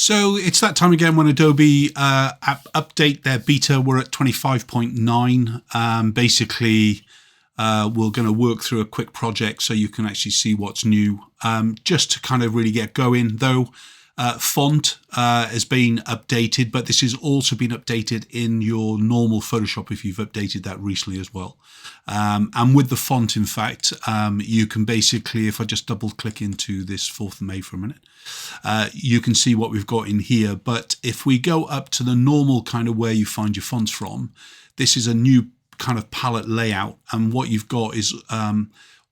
So it's that time again when Adobe update their beta. We're at 25.9. Basically, we're going to work through a quick project so you can actually see what's new. Just to kind of really get going, though, font has been updated, but this has also been updated in your normal Photoshop if you've updated that recently as well. And with the font, in fact, you can basically, if I just double click into this 4th of May for a minute, you can see what we've got in here. But if we go up to the normal kind of where you find your fonts from, this is a new kind of palette layout. And what you've got is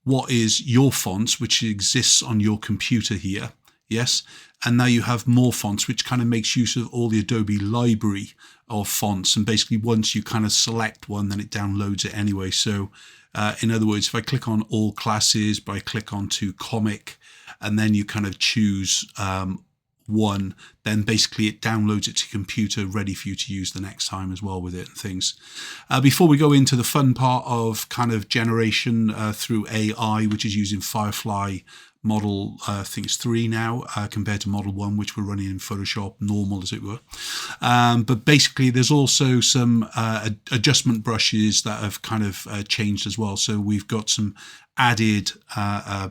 what is your fonts, which exists on your computer here. Yes. And now you have more fonts, which kind of makes use of all the Adobe library of fonts. And basically once you kind of select one, then it downloads it anyway. So in other words, if I click on all classes, but I click onto comic, and then you kind of choose one, then basically it downloads it to your computer ready for you to use the next time as well with it and things. Before we go into the fun part of kind of generation through AI, which is using Firefly model, I think it's 3 now, compared to model 1, which we're running in Photoshop normal, as it were. But basically there's also some adjustment brushes that have kind of changed as well. So we've got some added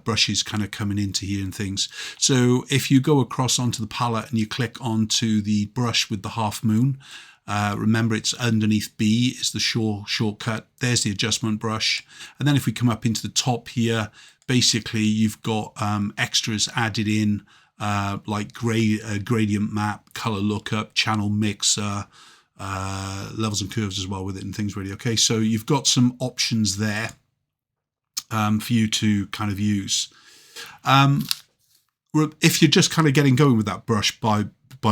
brushes kind of coming into here and things. So if you go across onto the palette and you click onto the brush with the half moon, remember it's underneath B is the shortcut. There's the adjustment brush. And then if we come up into the top here, basically you've got extras added in like gradient map, color lookup, channel mixer, levels and curves as well with it and things really. Okay, so you've got some options there for you to kind of use. If you're just kind of getting going with that brush, by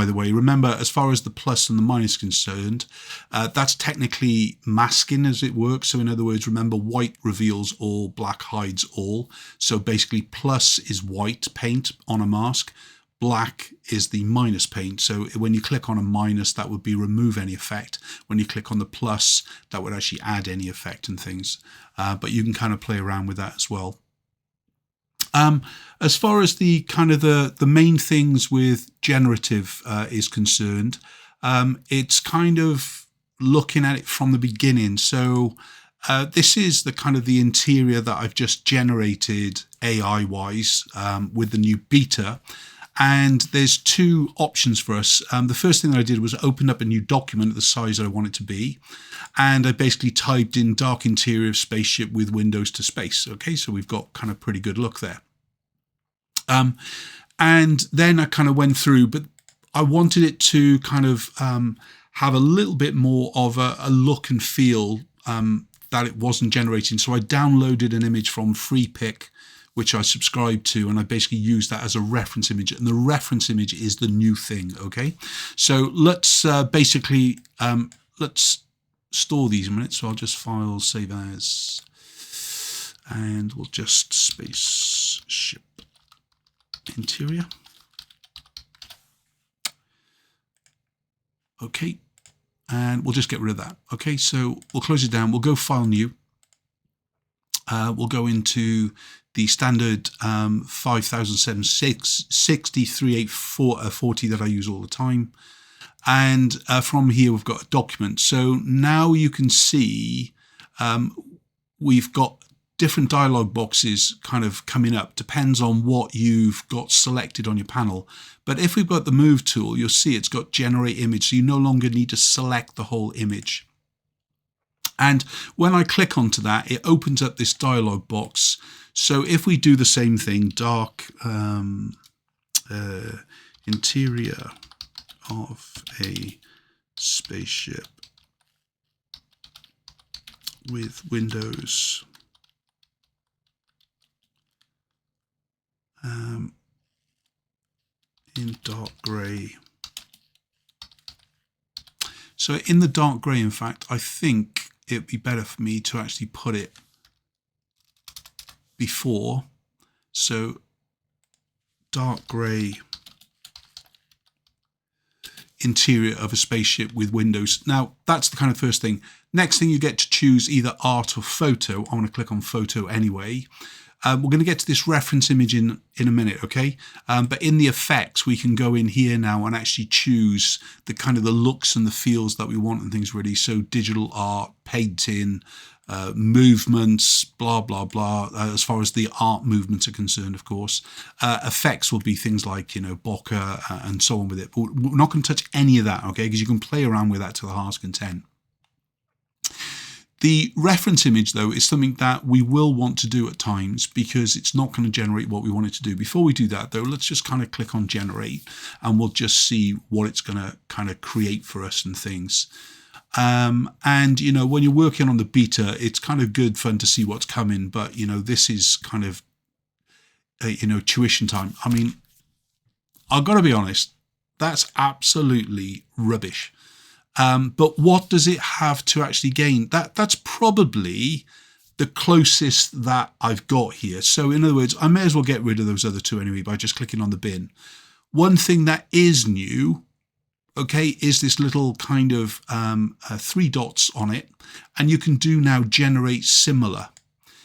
the way, remember, as far as the plus and the minus concerned, that's technically masking as it works. So in other words, remember, white reveals all, black hides all. So basically plus is white paint on a mask, black is the minus paint. So when you click on a minus, that would be remove any effect. When you click on the plus, that would actually add any effect and things. But you can kind of play around with that as well. As far as the kind of the main things with generative is concerned, it's kind of looking at it from the beginning. So this is the kind of the interior that I've just generated AI wise with the new beta. And there's 2 options for us. The first thing that I did was open up a new document at the size that I want it to be. And I basically typed in dark interior of spaceship with windows to space. Okay, so we've got kind of pretty good look there. And then I kind of went through, but I wanted it to kind of have a little bit more of a look and feel that it wasn't generating. So I downloaded an image from FreePic, which I subscribed to, and I basically used that as a reference image. And the reference image is the new thing, okay? So let's basically, let's store these a minute. So I'll just file, save as, and we'll just spaceship interior. Okay, and we'll just get rid of that. Okay, so we'll close it down. We'll go File New. We'll go into the standard 5760-3840 that I use all the time. And from here, we've got a document. So now you can see we've got different dialog boxes kind of coming up. Depends on what you've got selected on your panel. But if we've got the move tool, you'll see it's got generate image. So you no longer need to select the whole image. And when I click onto that, it opens up this dialog box. So if we do the same thing, dark interior of a spaceship with windows in dark grey. So in the dark grey, in fact, I think it'd be better for me to actually put it before. So dark grey interior of a spaceship with windows. Now that's the kind of first thing. Next thing, you get to choose either art or photo. I'm going to click on photo anyway. We're going to get to this reference image in a minute, okay? But in the effects, we can go in here now and actually choose the kind of the looks and the feels that we want and things really. So digital art, painting, movements, blah, blah, blah, as far as the art movements are concerned, of course. Effects will be things like, you know, bokeh and so on with it. But we're not going to touch any of that, okay? Because you can play around with that to the heart's content. The reference image, though, is something that we will want to do at times because it's not going to generate what we want it to do. Before we do that, though, let's just kind of click on generate and we'll just see what it's going to kind of create for us and things. And, you know, when you're working on the beta, it's kind of good fun to see what's coming. But, you know, this is kind of, you know, tuition time. I mean, I've got to be honest, that's absolutely rubbish. But what does it have to actually gain? That's probably the closest that I've got here. So in other words, I may as well get rid of those other two anyway by just clicking on the bin. One thing that is new, okay, is this little kind of 3 dots on it. And you can do now generate similar.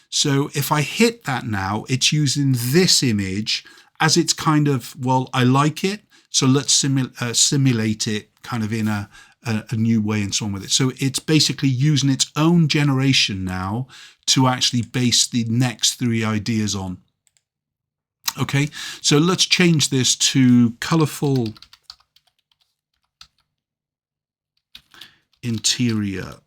So if I hit that now, it's using this image as it's kind of, well, I like it. So let's simulate it kind of in a new way and so on with it. So it's basically using its own generation now to actually base the next 3 ideas on. Okay, so let's change this to colorful interior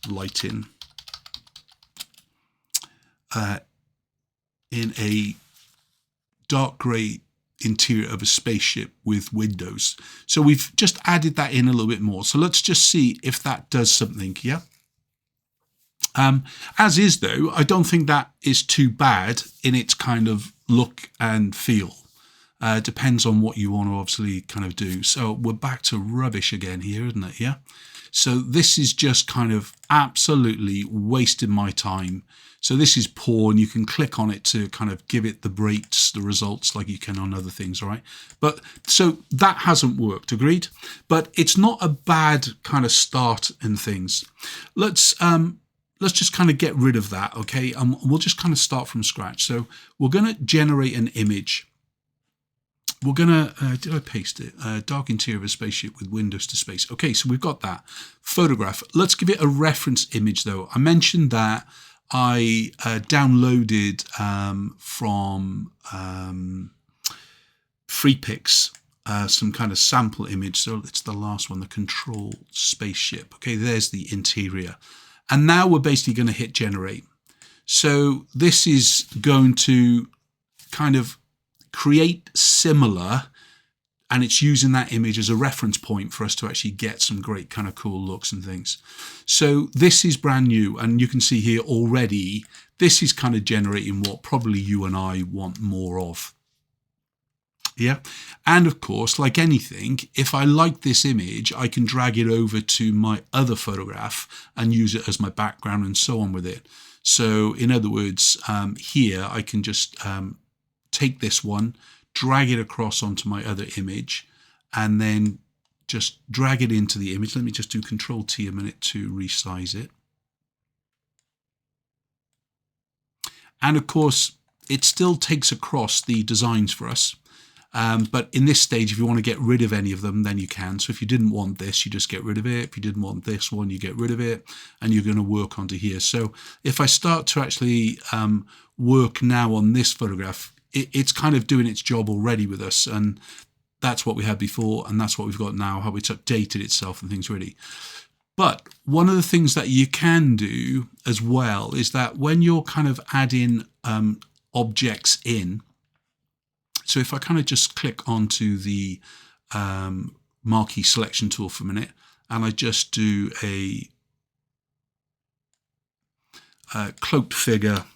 lighting in a dark gray interior of a spaceship with windows. So we've just added that in a little bit more. So let's just see if that does something. Yeah. As is, though, I don't think that is too bad in its kind of look and feel. Depends on what you want to obviously kind of do. So we're back to rubbish again here, isn't it? Yeah. So this is just kind of absolutely wasting my time. So this is poor, and you can click on it to kind of give it the breaks, the results, like you can on other things, all right? But so that hasn't worked, agreed? But it's not a bad kind of start in things. Let's just kind of get rid of that, okay? And we'll just kind of start from scratch. So we're going to generate an image. We're going to, did I paste it? Dark interior of a spaceship with windows to space. Okay, so we've got that. Photograph. Let's give it a reference image, though. I mentioned that I downloaded from FreePix some kind of sample image. So it's the last one, the control spaceship. Okay, there's the interior. And now we're basically going to hit generate. So this is going to kind of create similar, and it's using that image as a reference point for us to actually get some great kind of cool looks and things. So this is brand new, and you can see here already, this is kind of generating what probably you and I want more of. Yeah. And of course, like anything, if I like this image, I can drag it over to my other photograph and use it as my background and so on with it. So in other words, here I can just take this one, drag it across onto my other image, and then just drag it into the image. Let me just do Control T a minute to resize it. And of course, it still takes across the designs for us. But in this stage, if you want to get rid of any of them, then you can. So if you didn't want this, you just get rid of it. If you didn't want this one, you get rid of it, and you're going to work onto here. So if I start to actually work now on this photograph, it's kind of doing its job already with us. And that's what we had before, and that's what we've got now, how it's updated itself and things really. But one of the things that you can do as well is that when you're kind of adding objects in, so if I kind of just click onto the marquee selection tool for a minute, and I just do a cloaked figure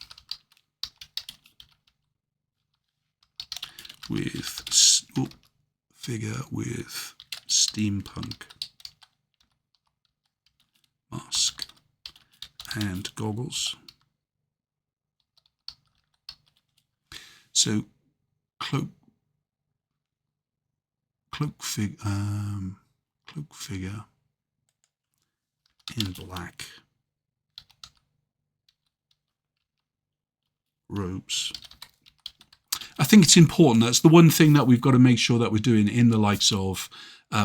with steampunk mask and goggles. So cloak figure in black robes. I think it's important. That's the one thing that we've got to make sure that we're doing in the likes of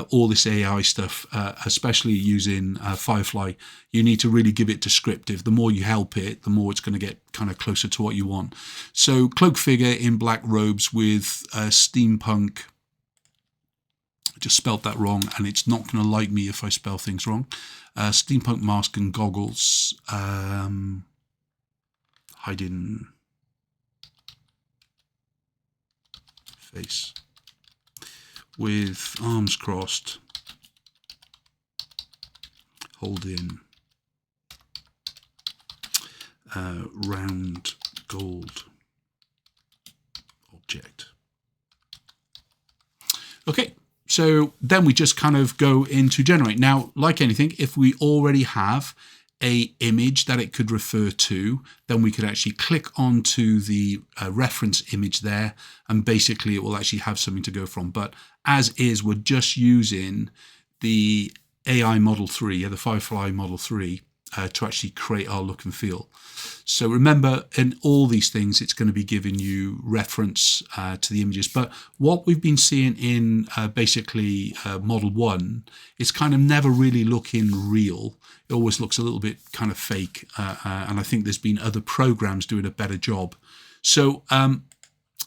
all this AI stuff, especially using Firefly. You need to really give it descriptive. The more you help it, the more it's going to get kind of closer to what you want. So cloak figure in black robes with steampunk. I just spelt that wrong, and it's not going to like me if I spell things wrong. Steampunk mask and goggles. Hiding face with arms crossed, holding round gold object. Okay, so then we just kind of go into generate. Now, like anything, if we already have a image that it could refer to, then we could actually click onto the reference image there, and basically it will actually have something to go from. But as is, we're just using the AI Model 3, the Firefly Model 3, to actually create our look and feel. So remember, in all these things, it's going to be giving you reference to the images. But what we've been seeing in basically Model 1, it's kind of never really looking real. It always looks a little bit kind of fake. And I think there's been other programs doing a better job. So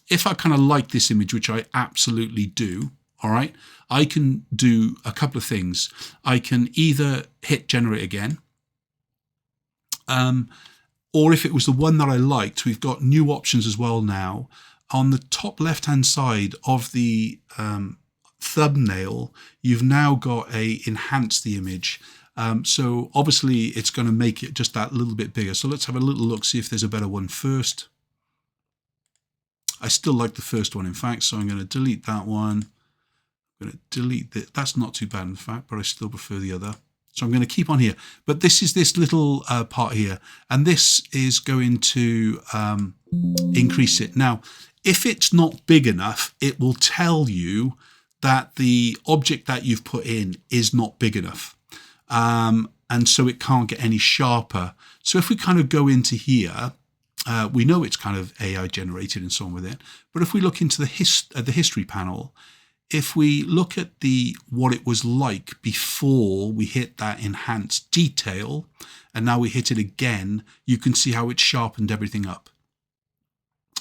if I kind of like this image, which I absolutely do, all right, I can do a couple of things. I can either hit generate again, or if it was the one that I liked, we've got new options as well now. On the top left-hand side of the thumbnail, you've now got a enhance the image. So obviously it's going to make it just that little bit bigger. So let's have a little look, see if there's a better one first. I still like the first one, in fact, so I'm going to delete that one. I'm going to delete that. That's not too bad, in fact, but I still prefer the other. So I'm going to keep on here. But this is this little part here, and this is going to increase it. Now, if it's not big enough, it will tell you that the object that you've put in is not big enough. And so it can't get any sharper. So if we kind of go into here, we know it's kind of AI generated and so on with it. But if we look into the history panel, if we look at what it was like before we hit that enhanced detail, and now we hit it again, you can see how it's sharpened everything up.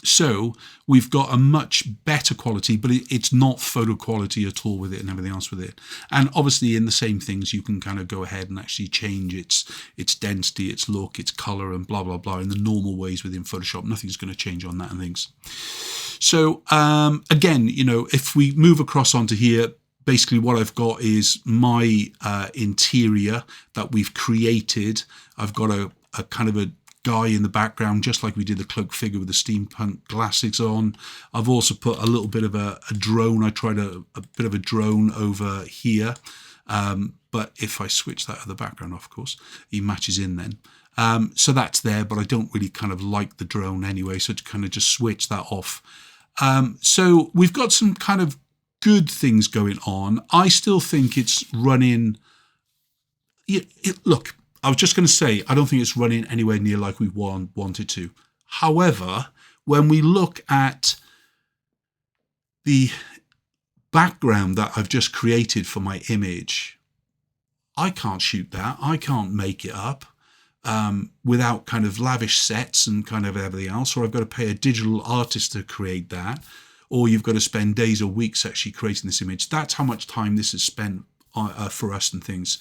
So we've got a much better quality, but it's not photo quality at all with it and everything else with it. And obviously in the same things, you can kind of go ahead and actually change its density, its look, its color, and blah, blah, blah in the normal ways within Photoshop. Nothing's going to change on that and things. So again, you know, if we move across onto here, basically what I've got is my interior that we've created. I've got a kind of a guy in the background, just like we did the cloak figure with the steampunk glasses on. I've also put a little bit of a drone. I tried a bit of a drone over here. But if I switch that other background off, of course, he matches in then. So that's there, but I don't really kind of like the drone anyway. So to kind of just switch that off. So we've got some kind of good things going on. I still think it's running. Look, I was just going to say, I don't think it's running anywhere near like we wanted to. However, when we look at the background that I've just created for my image, I can't shoot that. I can't make it up without kind of lavish sets and kind of everything else, or I've got to pay a digital artist to create that, or you've got to spend days or weeks actually creating this image. That's how much time this is spent for us and things.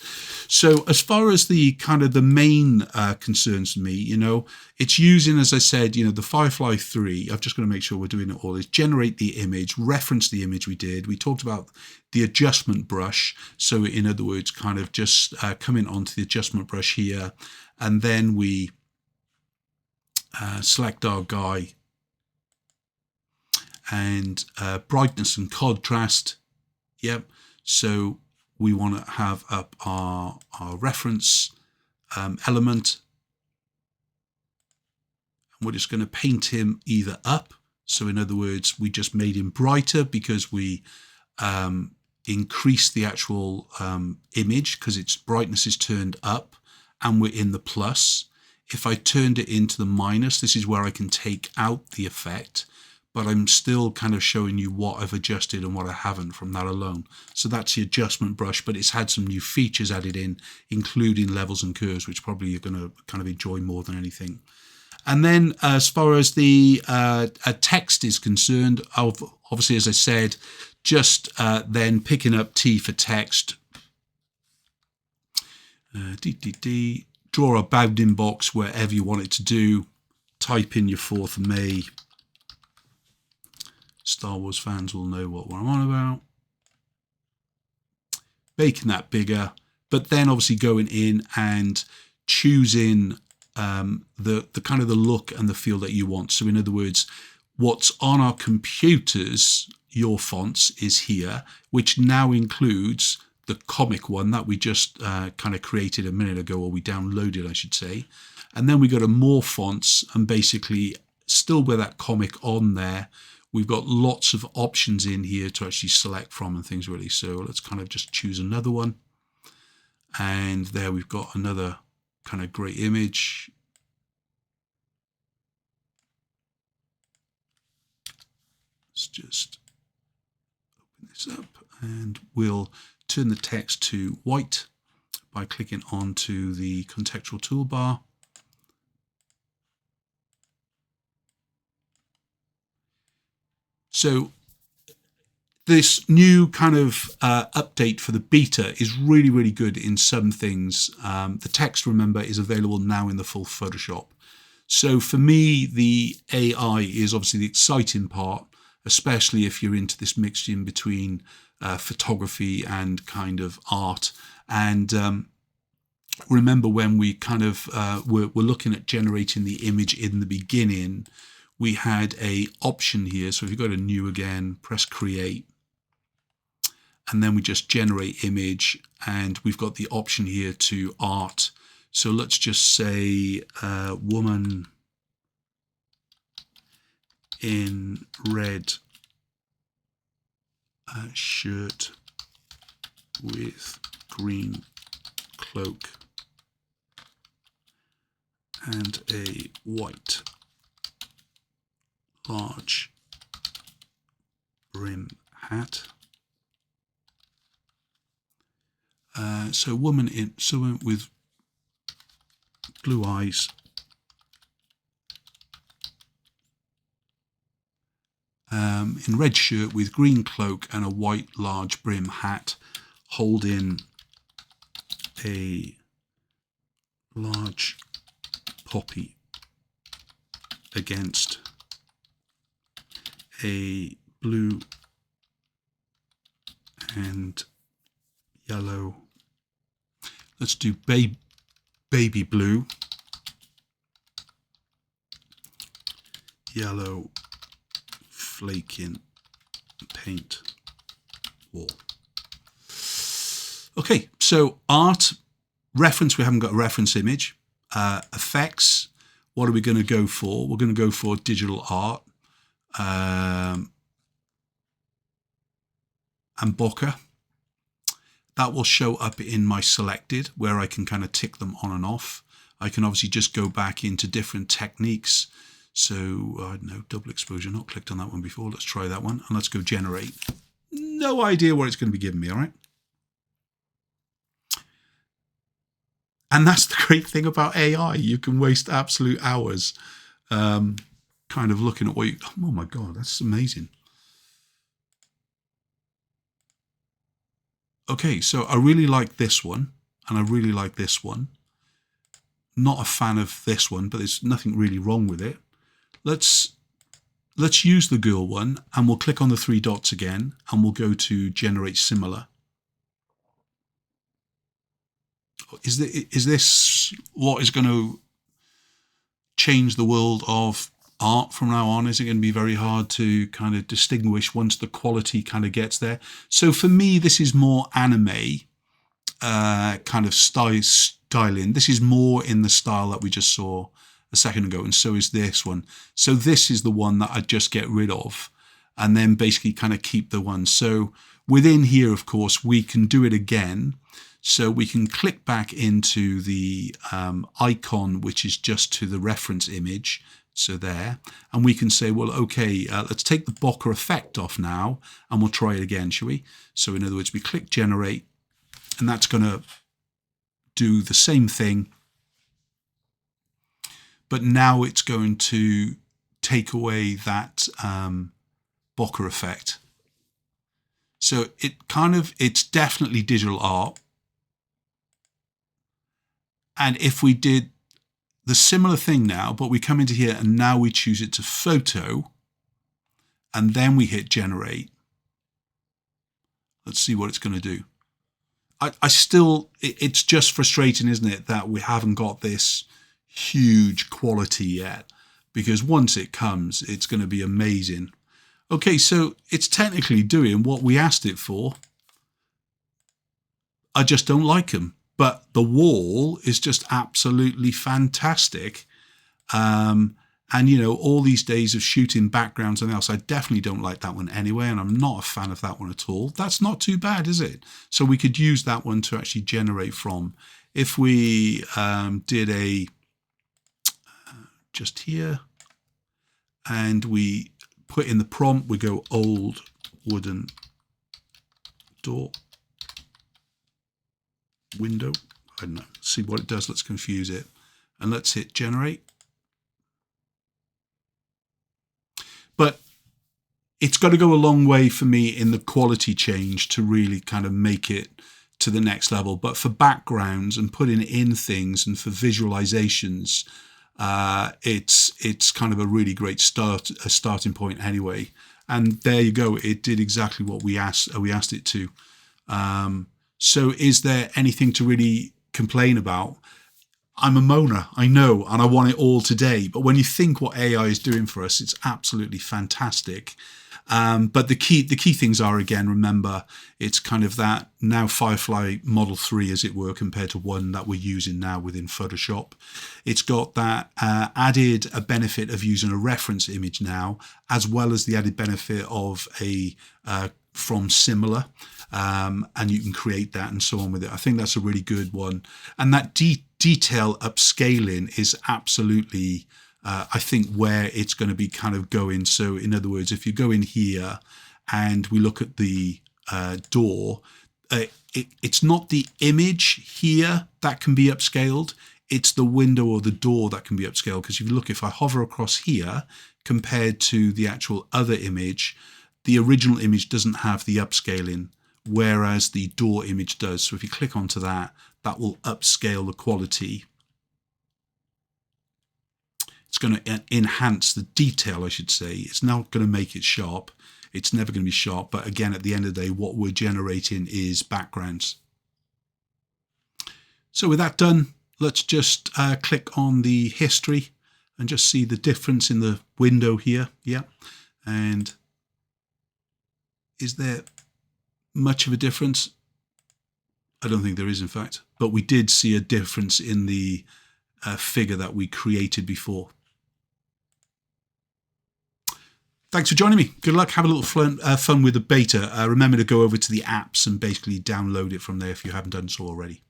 So as far as the kind of the main concerns for me, you know, it's using, as I said, you know, the Firefly 3. I'm just going to make sure we're doing it all. Is generate the image, reference the image we did. We talked about the adjustment brush. So in other words, kind of just coming onto the adjustment brush here, and then we select our guy and brightness and contrast. Yep. So we want to have up our reference element. And we're just going to paint him either up. So in other words, we just made him brighter because we increased the actual image because its brightness is turned up and we're in the plus. If I turned it into the minus, this is where I can take out the effect, but I'm still kind of showing you what I've adjusted and what I haven't from that alone. So that's the adjustment brush, but it's had some new features added in, including levels and curves, which probably you're going to kind of enjoy more than anything. And then as far as the text is concerned, obviously, as I said, just then picking up T for text, draw a bounding box wherever you want it to do, type in your 4th of May. Star Wars fans will know what I'm on about. Making that bigger, but then obviously going in and choosing the kind of the look and the feel that you want. So in other words, what's on our computers, your fonts, is here, which now includes the comic one that we just kind of created a minute ago, or we downloaded, I should say. And then we go to more fonts, and basically still with that comic on there, we've got lots of options in here to actually select from and things really. So let's kind of just choose another one. And there we've got another kind of great image. Let's just open this up, and we'll turn the text to white by clicking onto the contextual toolbar. So this new kind of update for the beta is really, really good in some things. The text, remember, is available now in the full Photoshop. So for me, the AI is obviously the exciting part, especially if you're into this mixture in between photography and kind of art. And remember when we kind of were looking at generating the image in the beginning, we had a option here. So if you go to new again, press create, and then we just generate image, and we've got the option here to art. So let's just say woman in red shirt with green cloak and a white large brim hat. So woman with blue eyes, in red shirt with green cloak and a white large brim hat, holding a large poppy against a blue and yellow. Let's do baby blue, yellow flaking paint wall. Okay, so art, reference, we haven't got a reference image. Effects, what are we going to go for? We're going to go for digital art. And bokeh. That will show up in my selected, where I can kind of tick them on and off. I can obviously just go back into different techniques. So I don't know, double exposure, not clicked on that one before. Let's try that one, and let's go generate. No idea what it's going to be giving me, all right? And that's the great thing about AI. You can waste absolute hours kind of looking at what you, oh my God, that's amazing. Okay, so I really like this one, and I really like this one. Not a fan of this one, but there's nothing really wrong with it. Let's use the girl one, and we'll click on the 3 dots again, and we'll go to generate similar. Is this what is going to change the world of art from now on? Is it going to be very hard to kind of distinguish once the quality kind of gets there? So for me, this is more anime kind of styling. This is more in the style that we just saw a second ago, and so is this one. So this is the one that I'd just get rid of, and then basically kind of keep the one. So within here, of course, we can do it again. So we can click back into the icon, which is just to the reference image. So there, and we can say, well, okay, let's take the bokeh effect off now, and we'll try it again, shall we? So in other words, we click generate, and that's going to do the same thing, but now it's going to take away that bokeh effect. So it's definitely digital art. And if we did the similar thing now, but we come into here and now we choose it to photo, and then we hit generate. Let's see what it's going to do. It's just frustrating, isn't it, that we haven't got this huge quality yet, because once it comes, it's going to be amazing. Okay, so it's technically doing what we asked it for. I just don't like them. But the wall is just absolutely fantastic. And, you know, all these days of shooting backgrounds and else, I definitely don't like that one anyway. And I'm not a fan of that one at all. That's not too bad, is it? So we could use that one to actually generate from. If we did a just here, and we put in the prompt, we go old wooden door. Window, I don't know, see what it does. Let's confuse it, and let's hit generate. But it's got to go a long way for me in the quality change to really kind of make it to the next level. But for backgrounds and putting in things and for visualizations, it's kind of a really great starting point anyway. And there you go, it did exactly what we asked it to. So is there anything to really complain about? I'm a moaner, I know, and I want it all today. But when you think what AI is doing for us, it's absolutely fantastic. But the key things are, again, remember, it's kind of that now Firefly Model 3, as it were, compared to one that we're using now within Photoshop. It's got that added benefit of using a reference image now, as well as the added benefit of a from similar, and you can create that and so on with it. I think that's a really good one. And that detail upscaling is absolutely, I think, where it's going to be kind of going. So in other words, if you go in here and we look at the door, it's not the image here that can be upscaled. It's the window or the door that can be upscaled. Because if you look, if I hover across here compared to the actual other image, the original image doesn't have the upscaling, whereas the door image does. So if you click onto that, that will upscale the quality. It's going to enhance the detail, I should say. It's not going to make it sharp. It's never going to be sharp. But again, at the end of the day, what we're generating is backgrounds. So with that done, let's just click on the history and just see the difference in the window here. Yeah. And is there much of a difference? I don't think there is, in fact. But we did see a difference in the figure that we created before. Thanks for joining me. Good luck. Have a little fun with the beta. Remember to go over to the apps and basically download it from there if you haven't done so already.